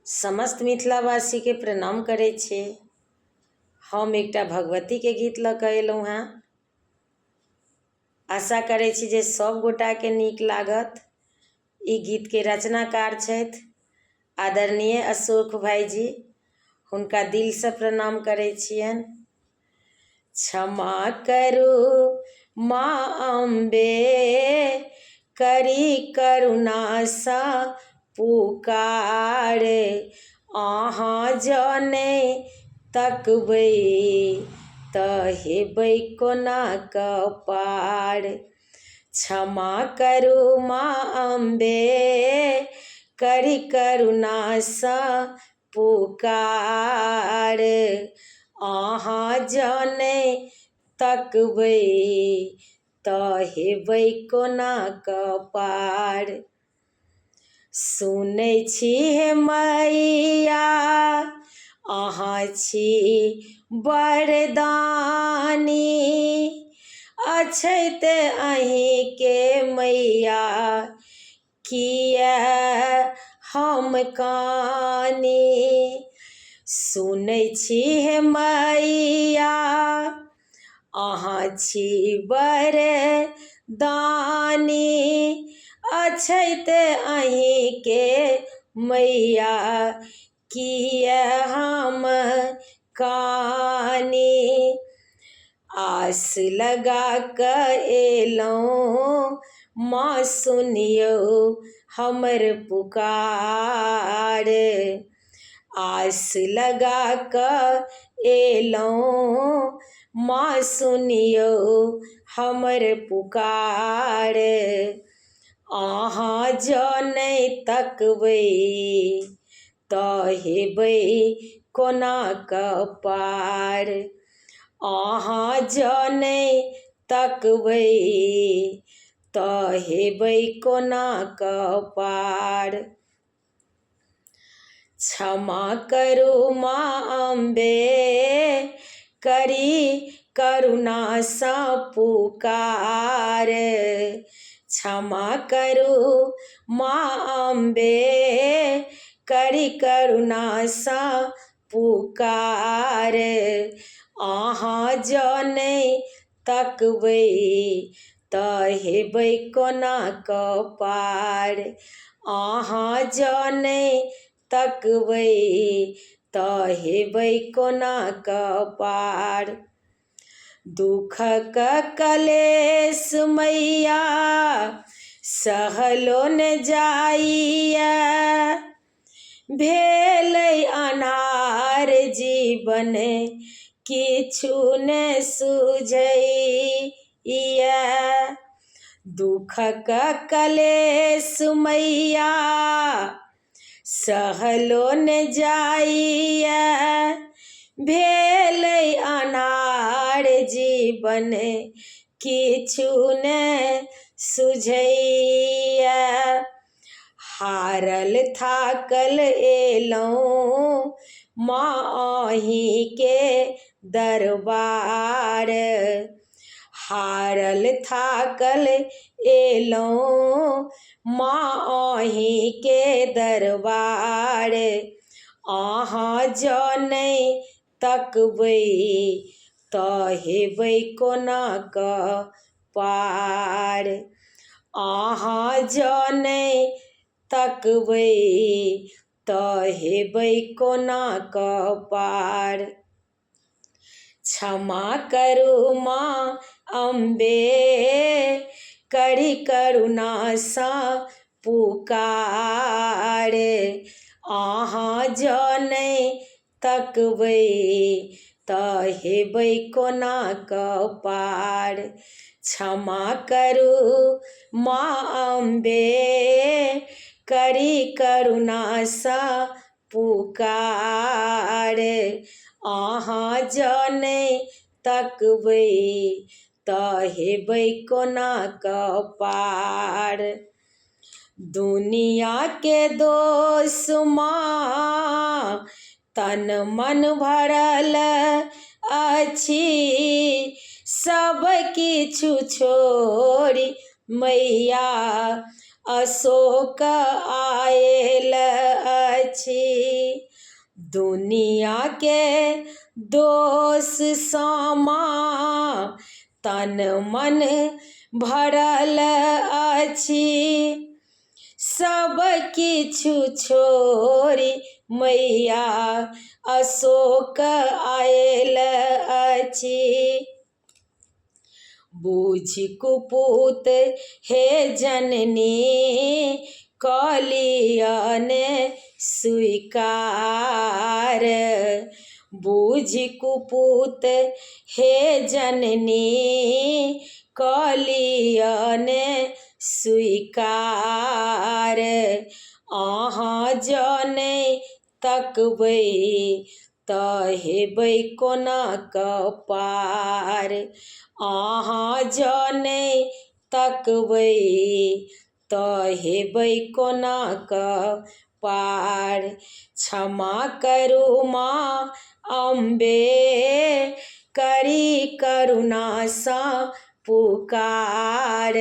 समस्त मिथिलावासी के प्रणाम करे छे। हम एकटा भगवती के गीत लऽ कऽ अयलहुँ हेँ। आशा करै छी जे सब गोटा के नीक लागत। ई गीत के रचनाकार छथि आदरणीय अशोक भाईजी। हुनका दिल से प्रणाम करै छियनि। क्षमा करू माँ अम्बे, करी करुणा सा पुकार। अहाँ जने तकबै तऽ हेबै कोना कऽ पार। क्षमा करू माँ अम्बे, करी करुणा सा पुकार। अहाँ जने तकबै तऽ हेबै कोना कऽ पार। सुनै छी हे मैया, अहाँ छी वरदानी। अछैत अहींके मैया, किया हम कानी। सुनै छी हे मैया, अहाँ छी वरदानी। अछैत अहींके मैया, किया हम कानी। आस लगा कऽ एलहुँ माँ, सुनियौ हमर पुकार। आस लगा कऽ एलहुँ माँ, सुनियौ हमर पुकार। अहाँ जने तकबै तऽ हेबै कोना कऽ पार। अहाँ जने तकबै तऽ हेबै कोना कऽ पार। क्षमा करू माँ अम्बे, करी करुणा सा पुकार। क्षमा करू माँ अम्बे, करी करुणा सा पुकार। अहाँ जने तकबै तऽ हेबै कोना कऽ पार। अहाँ जने तकबै तऽ हेबै कोना कऽ पार। दुखक कलेश मैया, सहलो ने जाइया। भेलै अन्हार जीवन, किछु ने सुझैया। दुखक कलेश मैया, सहलो ने जाइया। भेलै अन्हार जीवन, किछु ने सुझैया। हारल थाकल एलहुँ माँ, अहींके दरबार। हारल थाकल एलहुँ माँ, अहींके दरबार। अहाँ जने तकबै तऽ हेबै कोना कऽ पार। अहाँ जने तकबै तऽ हेबै कोना कऽ पार। क्षमा करू माँ अम्बे, करी करुणा सा पुकार। अहाँ जने तकबै तऽ हेबै कोना कऽ पार। क्षमा करू माँ अम्बे, करी करुणा सा पुकार। अहाँ जने तकबै तऽ हेबै कोना कऽ पार। दुनिया के दोष माँ, तन मन भरल अछि। सब किछु छोड़ि मैया, अशोक आयल अछि। दुनिया के दोष सामा तन मन भरल अछि, सब किछु छोड़ि मैया अशोक आयल अछि। बूझि कुपूत हे जननी कलियन स्वीकार, बूझि कुपूत हे जननी कलियन स्वीकार। अहाँ जने तकबै तऽ हेबै कोना कपार, अहाँ जने तकबै तऽ हेबै कोना कपार। क्षमा करू माँ अम्बे करी करुणासँ पुकार,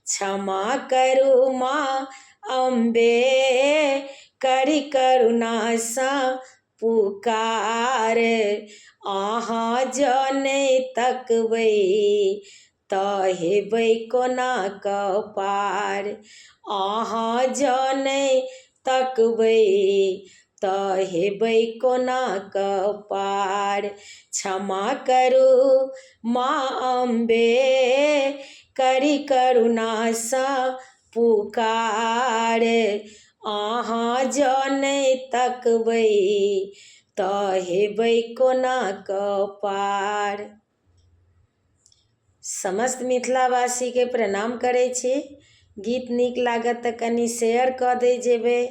क्षमा करू माँ अम्बे करी करुणासँ पुकार। अहाँ जने तकबै तऽ हेबै कोना कपार, अहाँ जने तकबै तऽ हेबै कोना कपार। क्षमा करू माँ अम्बे करी करुणासँ पुकार, अहाँ जने तकबै तऽ हेबै कोना कपार। समस्त मिथिलावासीके प्रणाम करै छी। गीत नीक लागत तऽ कनि शेयर कऽ दै जेबै,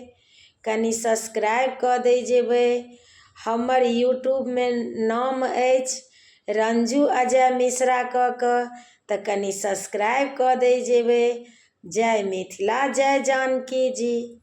कनि सब्सक्राइब कऽ दै जेबै। हमर यूट्यूबमे नाम अछि रंजू अजय मिश्रा कऽ कऽ, तऽ कनि सब्सक्राइब कऽ दै जेबै। जय मिथिला जय जानकी जी।